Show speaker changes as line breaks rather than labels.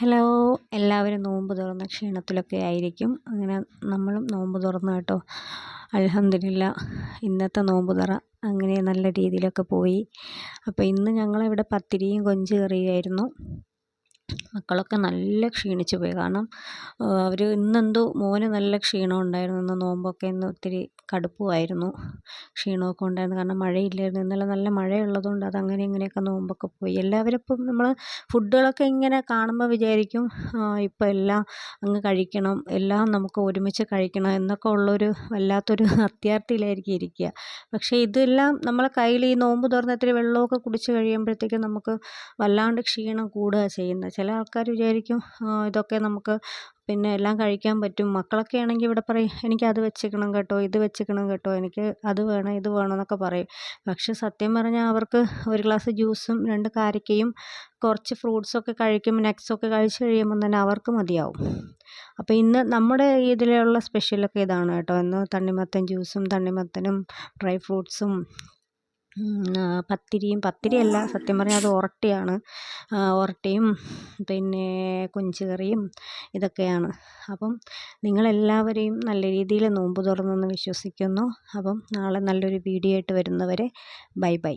Hello, എല്ലാവരും നോമ്പ് തുറന്ന ക്ഷീണത്തിലൊക്കെ ആയിരിക്കും. അങ്ങനെ നമ്മളും നോമ്പ് തുറന്നു കേട്ടോ. അൽഹംദുലില്ലാഹ്, ഇന്നത്തെ നോമ്പ് തുറ അങ്ങനെ നല്ല രീതിയിലൊക്കെ പോയി. അപ്പോൾ ഇന്ന് ഞങ്ങളിവിടെ പത്തിരിയും കൊഞ്ച് കറിയുമായിരുന്നു. മക്കളൊക്കെ നല്ല ക്ഷീണിച്ചു പോയി. കാരണം അവർ ഇന്നെന്തോ മോന് നല്ല ക്ഷീണം ഉണ്ടായിരുന്നു. ഇന്ന് നോമ്പൊക്കെ ഇന്ന് ഒത്തിരി കടുപ്പമായിരുന്നു, ക്ഷീണമൊക്കെ ഉണ്ടായിരുന്നു. കാരണം മഴയില്ലായിരുന്നു. ഇന്നലെ നല്ല മഴയുള്ളതുകൊണ്ട് അതങ്ങനെ ഇങ്ങനെയൊക്കെ നോമ്പൊക്കെ പോയി. എല്ലാവരും ഇപ്പം നമ്മൾ ഫുഡുകളൊക്കെ ഇങ്ങനെ കാണുമ്പോൾ വിചാരിക്കും ഇപ്പം എല്ലാം അങ്ങ് കഴിക്കണം, എല്ലാം നമുക്ക് ഒരുമിച്ച് കഴിക്കണം എന്നൊക്കെ ഉള്ളൊരു വല്ലാത്തൊരു അത്യാർത്തിയിലായിരിക്കും ഇരിക്കുക. പക്ഷേ ഇതെല്ലാം നമ്മളെ കയ്യിൽ ഈ നോമ്പ് തുറന്ന് ഇത്തിരി വെള്ളമൊക്കെ കുടിച്ച് കഴിയുമ്പോഴത്തേക്കും നമുക്ക് വല്ലാണ്ട് ക്ഷീണം കൂടുക ചെയ്യുന്നത്. ചില ആൾക്കാർ വിചാരിക്കും ഇതൊക്കെ നമുക്ക് പിന്നെ എല്ലാം കഴിക്കാൻ പറ്റും. മക്കളൊക്കെ ആണെങ്കിൽ ഇവിടെ പറയും, എനിക്കത് വെച്ചേക്കണം കേട്ടോ, ഇത് വെച്ചേക്കണം കേട്ടോ, എനിക്ക് അത് വേണം ഇത് വേണം എന്നൊക്കെ പറയും. പക്ഷെ സത്യം പറഞ്ഞാൽ അവർക്ക് ഒരു ഗ്ലാസ് ജ്യൂസും 2 കാരക്കയും കുറച്ച് ഫ്രൂട്ട്സൊക്കെ കഴിക്കുമ്പോൾ നട്ട്സൊക്കെ കഴിച്ച് കഴിയുമ്പം തന്നെ അവർക്ക് മതിയാവും. അപ്പോൾ ഇന്ന് നമ്മുടെ ഇതിലുള്ള സ്പെഷ്യലൊക്കെ ഇതാണ് കേട്ടോ. ഇന്ന് തണ്ണിമത്തൻ ജ്യൂസും തണ്ണിമത്തനും ഡ്രൈ ഫ്രൂട്ട്സും പത്തിരിയല്ല, സത്യം പറഞ്ഞാൽ അത് ഒറട്ടിയാണ്. ഒറട്ടിയും പിന്നെ കൊഞ്ച് കറിയും ഇതൊക്കെയാണ്. അപ്പം നിങ്ങളെല്ലാവരെയും നല്ല രീതിയിൽ നോമ്പ് തുറന്നെന്ന് വിശ്വസിക്കുന്നു. അപ്പം നാളെ നല്ലൊരു വീഡിയോ ആയിട്ട് വരുന്നവരെ ബൈ ബൈ.